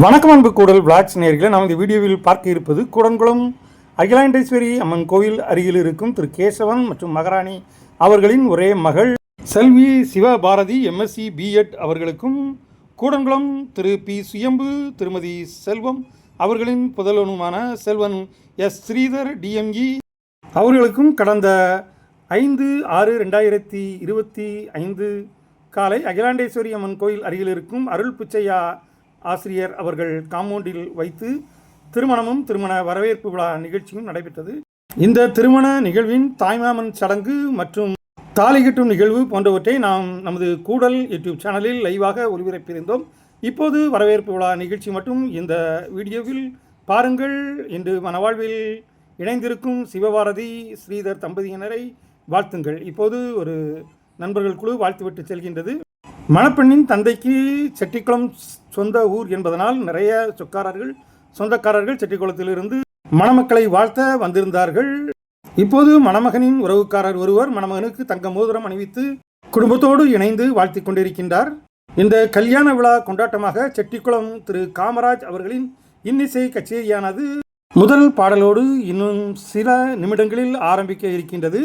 வணக்கம் அன்பு கூடல் விளாக்ஸ் நேயர்களே, நாம் இந்த வீடியோவில் பார்க்க இருப்பது கூடன்குளம் அகிலாண்டேஸ்வரி அம்மன் கோவில் அருகில் இருக்கும் திரு கேசவன் மற்றும் மகாராணி அவர்களின் ஒரே மகள் செல்வி சிவபாரதி எம்எஸ்சி பிஎட் அவர்களுக்கும் கூடன்குளம் திரு பி சுயம்பு திருமதி செல்வம் அவர்களின் புதல்வனுமான செல்வன் எஸ் ஸ்ரீதர் டிஎம்இ அவர்களுக்கும் கடந்த 5/6/2025 காலை அகிலாண்டேஸ்வரி அம்மன் கோயில் அருகில் இருக்கும் அருள் பிச்சையா ஆசிரியர் அவர்கள் காம்பவுண்டில் வைத்து திருமணமும் திருமண வரவேற்பு விழா நிகழ்ச்சியும் நடைபெற்றது. இந்த திருமண நிகழ்வின் தாய்மாமன் சடங்கு மற்றும் தாலி கட்டும் நிகழ்வு போன்றவற்றை நாம் நமது கூடல் யூடியூப் சேனலில் லைவாக ஒளிபரப்பியிருந்தோம். இப்போது வரவேற்பு விழா நிகழ்ச்சி மட்டும் இந்த வீடியோவில் பாருங்கள். இன்று மணவாழ்வில் இணைந்திருக்கும் சிவபாரதி ஸ்ரீதர் தம்பதியினரை வாழ்த்துங்கள். இப்போது ஒரு நண்பர்கள் குழு வாழ்த்துவிட்டு செல்கின்றது. மணப்பெண்ணின் தந்தைக்கு செட்டிக்குளம் சொந்த ஊர் என்பதனால் நிறைய சொந்தக்காரர்கள் செட்டிக்குளத்திலிருந்து மணமக்களை வாழ்த்த வந்திருந்தார்கள். இப்போது மணமகனின் உறவுக்காரர் ஒருவர் மணமகனுக்கு தங்க மோதிரம் அணிவித்து குடும்பத்தோடு இணைந்து வாழ்த்தி கொண்டிருக்கின்றார். இந்த கல்யாண விழா கொண்டாட்டமாக செட்டிக்குளம் திரு காமராஜ் அவர்களின் இன்னிசை கச்சேரியானது முதல் பாடலோடு இன்னும் சில நிமிடங்களில் ஆரம்பிக்க இருக்கின்றது.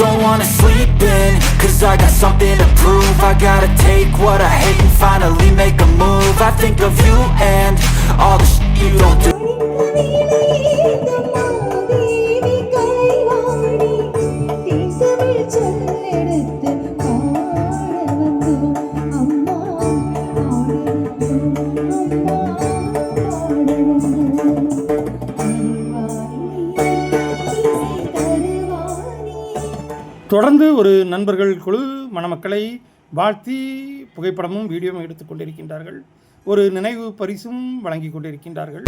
Don't wanna sleep in, cause I got something to prove. I gotta take what I hate and finally make a move. I think of you and all the shit you don't do. தொடர்ந்து ஒரு நண்பர்கள் குழு மணமக்களை வாழ்த்தி புகைப்படமும் வீடியோவும் எடுத்துக் கொண்டிருக்கின்றார்கள். ஒரு நினைவு பரிசும் வழங்கி கொண்டிருக்கின்றார்கள்.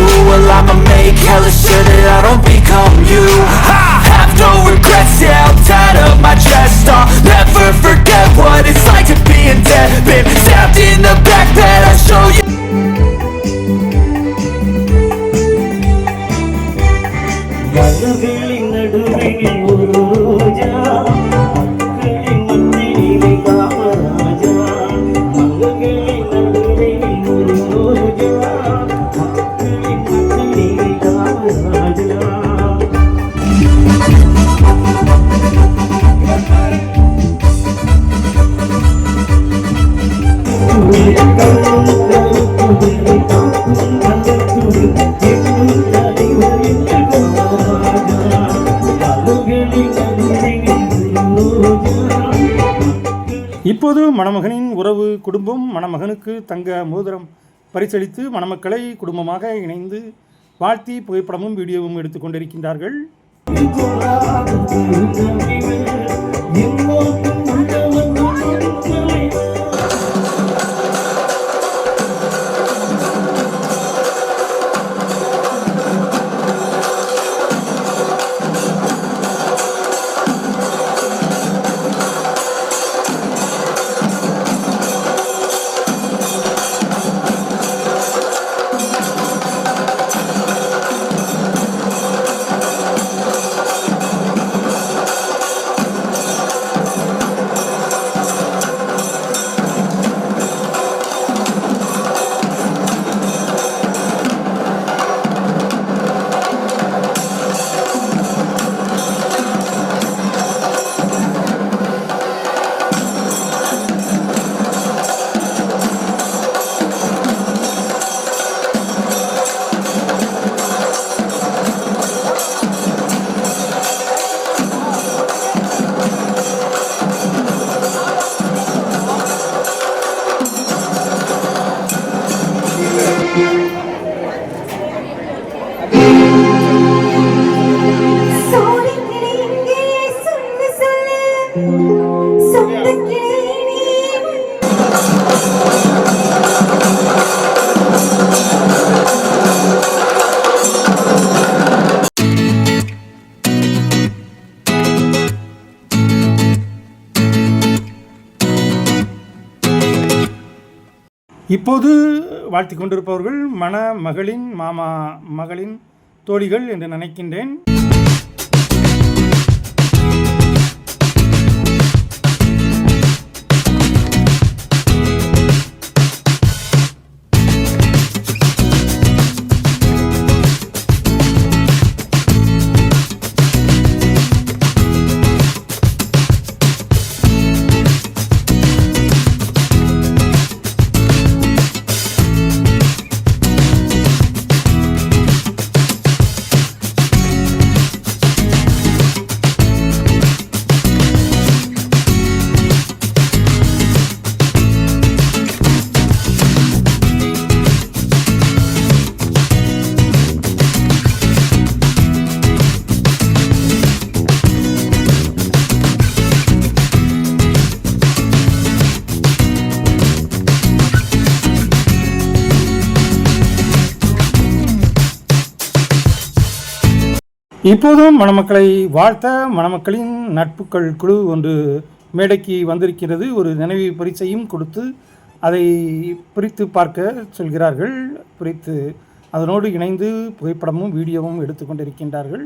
இப்போது மணமகனின் உறவு குடும்பம் மணமகனுக்கு தங்க மோதிரம் பரிசளித்து மணமக்களை குடும்பமாக இணைந்து வாழ்த்தி புகைப்படமும் வீடியோவும் எடுத்துக் கொண்டிருக்கின்றார்கள். இப்போது வாழ்த்தி கொண்டிருப்பவர்கள் மணமகளின் மகளின் தோழிகள் என்று நினைக்கின்றேன். இப்போதும் மணமக்களை வாழ்த்த மணமக்களின் நட்புகள் குழு ஒன்று மேடைக்கு வந்திருக்கிறது. ஒரு நினைவு பரிசையும் கொடுத்து அதை பிரித்து பார்க்க சொல்கிறார்கள். பிரித்து அதனோடு இணைந்து புகைப்படமும் வீடியோவும் எடுத்துக்கொண்டிருக்கின்றார்கள்.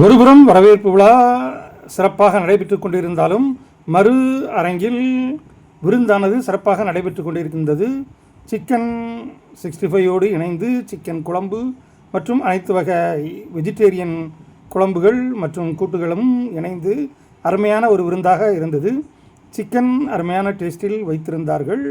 ஒருபுறம் வரவேற்பு விழா சிறப்பாக நடைபெற்று கொண்டிருந்தாலும் மறு அரங்கில் விருந்தானது சிறப்பாக நடைபெற்று கொண்டிருக்கின்றது. சிக்கன் 65யோடு இணைந்து சிக்கன் குழம்பு மற்றும் அனைத்து வகை வெஜிடேரியன் குழம்புகள் மற்றும் கூட்டுகளும் இணைந்து அருமையான ஒரு விருந்தாக இருந்தது. சிக்கன் அருமையான டேஸ்டில் வைத்திருந்தார்கள்.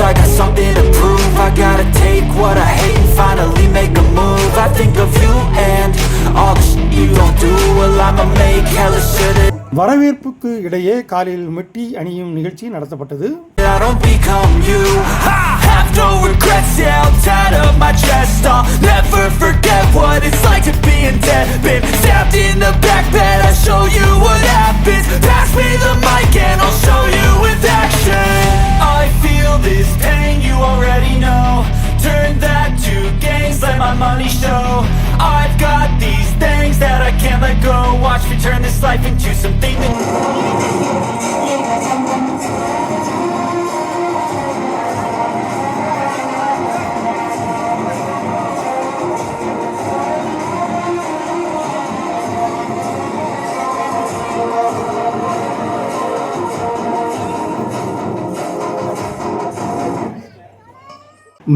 I got something to prove. I gotta take what I hate and finally make a move. I think of you and all the shit you don't do. Well, I'ma make hella shit. வரவேற்புக்கு இடையே காலில் மெட்டி அணியும் நிகழ்ச்சி நடத்தப்பட்டது. I don't become you. I have no regrets. Yeah, I'll tie up my chest. I'll never forget what it's like to be in debt. Been stabbed in the back bed. I'll show you what happens. Pass me the mic and I'll show you with action. I feel this pain, you already know. Turn that to gains, let my money show. I've got these things that I can't let go. Watch me turn this life into something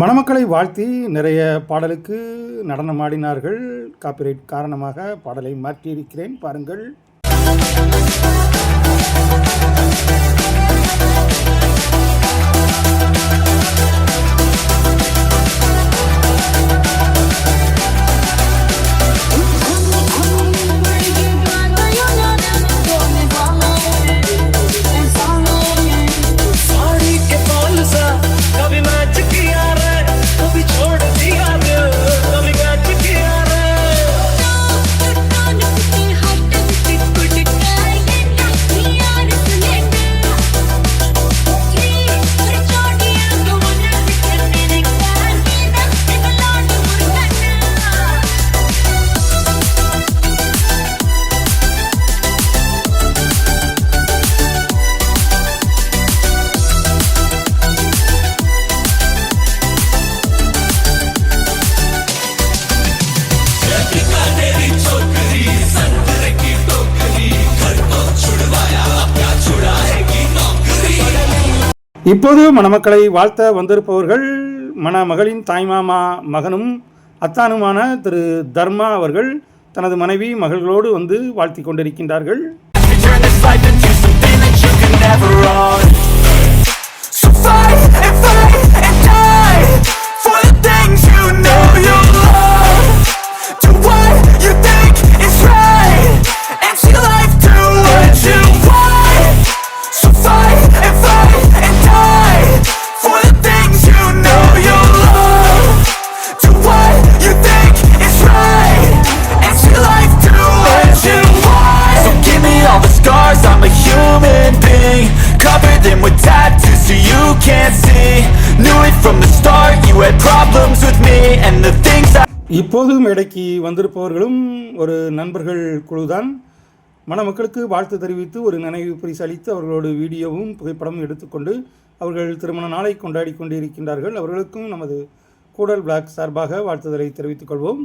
மணமக்களை வாழ்த்தி நிறைய பாடலுக்கு நடனமாடினார்கள். Copyright காரணமாக பாடலை மாற்றியிருக்கிறேன், பாருங்கள். இப்போது மணமக்களை வாழ்த்த வந்திருப்பவர்கள் மணமகளின் தாய்மாமா மகனும் அத்தானுமான திரு தர்மா அவர்கள் தனது மனைவி மகள்களோடு வந்து வாழ்த்தி கொண்டிருக்கின்றார்கள். இப்போது மேடைக்கு வந்திருப்பவர்களும் ஒரு நண்பர்கள் குழுதான். மணமக்களுக்கு வாழ்த்து தெரிவித்து ஒரு நினைவு பரிசு அளித்து அவர்களோடு வீடியோவும் புகைப்படமும் எடுத்துக்கொண்டு அவர்கள் திருமண நாளை கொண்டாடி கொண்டிருக்கின்றார்கள். அவர்களுக்கும் நமது கூடல் பிளாக் சார்பாக வாழ்த்துதலை தெரிவித்துக் கொள்வோம்.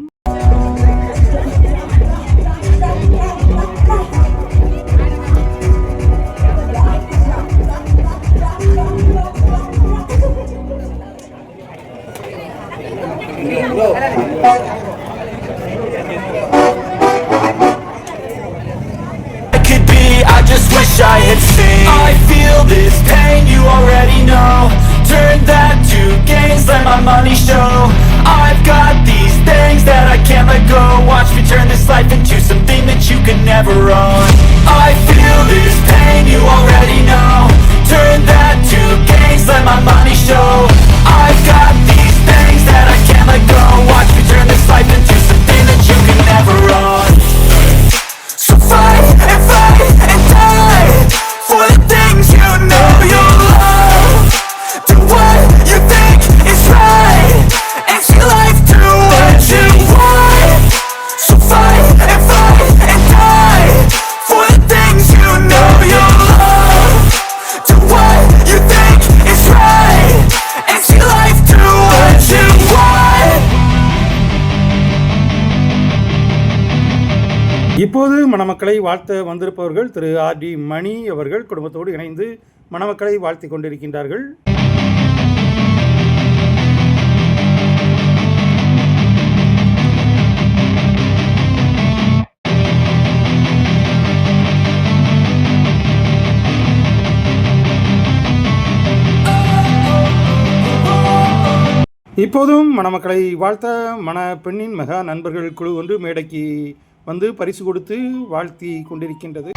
I just wish I had seen. I feel this pain, you already know. Turn that to gains, let my money show. I've got these things that I can't let go. Watch me turn this life into something that you can never own. I feel this pain, you already know. Turn that to gains, let my money show. I've got these things that I can't let go. Watch me turn this life into something that you can never own. So fight and fight and die for the things you know you love. Do what you think is right and see life do what you want. So fight and die for the things you know you love. Do what you think is right and see life do what you want. இப்போது மணமக்களை வாழ்த்த வந்திருப்பவர்கள் திரு R D மணி அவர்கள் குடும்பத்தோடு இணைந்து மணமக்களை வாழ்த்தி கொண்டிருக்கின்றார்கள். இப்போதும் மணமக்களை வாழ்த்த மண பெண்ணின் மகா நண்பர்கள் குழு ஒன்று மேடைக்கு வந்து பரிசு கொடுத்து வாழ்த்தி கொண்டிருக்கின்றது.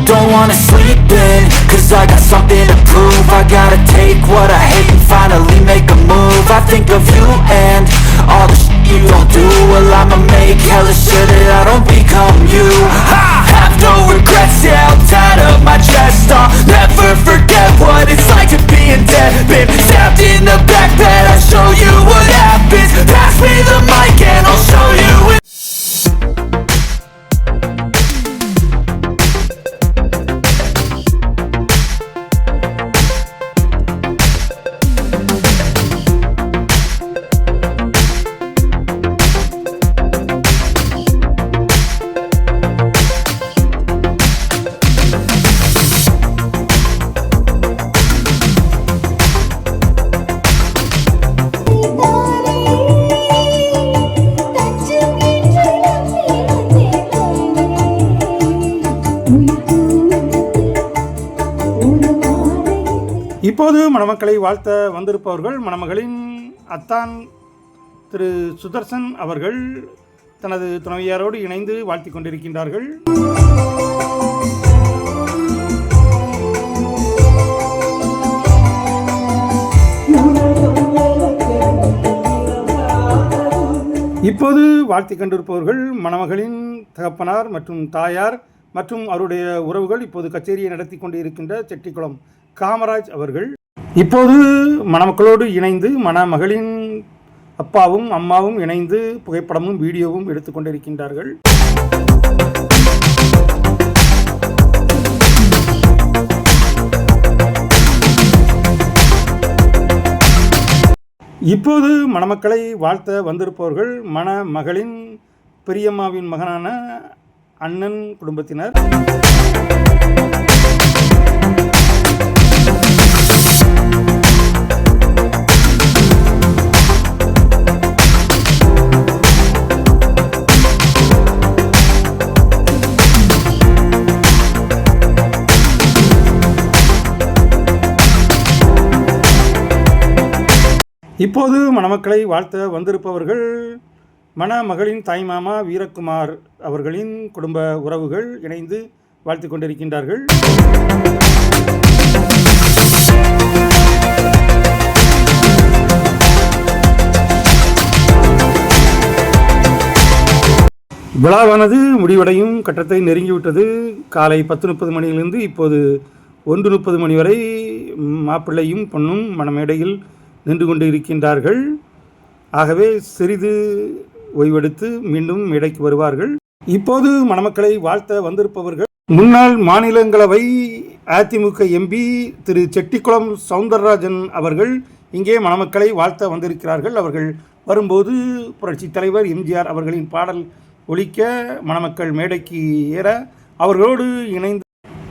Don't wanna sleep in, cause I got something to prove. I gotta take what I hate and finally make a move. I think of you and all the shit you don't do. Well, I'ma make hella sure that I don't become you. I have no regrets, yeah, I'll tie up my chest. I'll never forget what it's like to be in debt. Been stabbed in the back bed, I'll show you what happens. Pass me the mic and I'll show you it. இப்போது மணமக்களை வாழ்த்த வந்திருப்பவர்கள் மணமகளின் அத்தான் திரு சுதர்சன் அவர்கள் தனது துணைவியாரோடு இணைந்து வாழ்த்தி கொண்டிருக்கின்றார்கள். இப்போது வாழ்த்தி கொண்டிருப்பவர்கள் மணமகளின் தகப்பனார் மற்றும் தாயார் மற்றும் அவருடைய உறவுகள் இப்போது கச்சேரியை நடத்தி கொண்டு இருக்கின்ற செட்டிக்குளம் காமராஜ் அவர்கள். இப்போது மணமக்களோடு இணைந்து மணமகளின் அப்பாவும் அம்மாவும் இணைந்து புகைப்படமும் வீடியோவும் எடுத்துக்கொண்டிருக்கின்றார்கள். இப்போது மணமக்களை வாழ்த்த வந்திருப்பவர்கள் மணமகளின் பெரியம்மாவின் மகனான அண்ணன் குடும்பத்தினர். இப்போது மணமக்களை வாழ்த்த வந்திருப்பவர்கள் மணமகளின் தாய்மாமா வீரக்குமார் அவர்களின் குடும்ப உறவுகள் இணைந்து வாழ்த்து கொண்டிருக்கின்றார்கள். விழாவானது முடிவடையும் கட்டத்தை நெருங்கிவிட்டது. காலை 10:30 மணியிலிருந்து இப்போது 1:30 மணி வரை மாப்பிள்ளையும் பொண்ணும் மணமேடையில் நின்று கொண்டு இருக்கின்றார்கள். ஆகவே சிறிது ஓய்வெடுத்து மீண்டும் மேடைக்கு வருவார்கள். இப்போது மணமக்களை வாழ்த்த வந்திருப்பவர்கள் முன்னாள் மாநிலங்களவை அதிமுக எம்பி திரு செட்டிக்குளம் சவுந்தரராஜன் அவர்கள் இங்கே மணமக்களை வாழ்த்த வந்திருக்கிறார்கள். அவர்கள் வரும்போது புரட்சித் தலைவர் எம்ஜிஆர் அவர்களின் பாடல் ஒலிக்க மணமக்கள் மேடைக்கு ஏற அவர்களோடு இணைந்து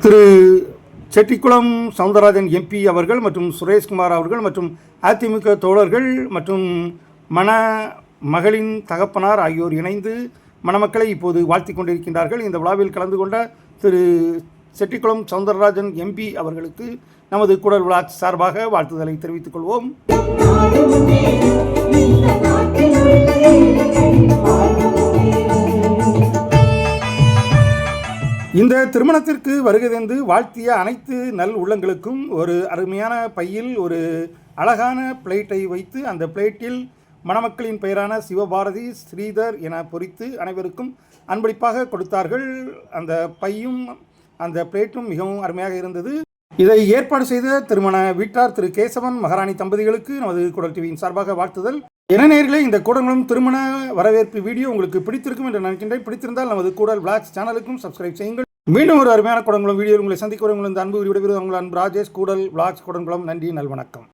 திரு செட்டிக்குளம் சவுந்தரராஜன் எம்பி அவர்கள் மற்றும் சுரேஷ்குமார் அவர்கள் மற்றும் அதிமுக தோழர்கள் மற்றும் மகளின் தகப்பனார் ஆகியோர் இணைந்து மணமக்களை இப்போது வாழ்த்தி கொண்டிருக்கின்றார்கள். இந்த விழாவில் கலந்து கொண்ட திரு செட்டிக்குளம் சவுந்தரராஜன் எம்பி அவர்களுக்கு நமது கூடல் விழா சார்பாக வாழ்த்துதலை தெரிவித்துக் கொள்வோம். இந்த திருமணத்திற்கு வருகை தந்து வாழ்த்திய அனைத்து நல் உள்ளங்களுக்கும் ஒரு அருமையான பையில் ஒரு அழகான பிளேட்டை வைத்து அந்த பிளேட்டில் மணமக்களின் பெயரான சிவபாரதி, ஸ்ரீதர் என பொறித்து அனைவருக்கும் அன்பளிப்பாக கொடுத்தார்கள். அந்த பையும் அந்த பிளேட்டும் மிகவும் அருமையாக இருந்தது. இதை ஏற்பாடு செய்த திருமண வீட்டார் திரு கேசவன் மகாராணி தம்பதிகளுக்கு நமது கூடல் டிவியின் சார்பாக வாழ்த்துதல். என நேயர்களே, இந்த கூடங்குளம் திருமண வரவேற்பு வீடியோ உங்களுக்கு பிடித்திருக்கும் என்று நினைக்கின்றேன். பிடித்திருந்தால் நமது கூடல் விளாக்ஸ் சேனலுக்கும் சப்ஸ்கிரைப் செய்யுங்கள். மீண்டும் ஒரு அருமையான கூடங்குளம் வீடியோ உங்களை சந்திக்க உங்கள் அன்பு விடைபெறுவது உங்கள் அன்பு ராஜேஷ். கூடல் விளாக்ஸ் கூடங்குளம். நன்றி, நல்வணக்கம்.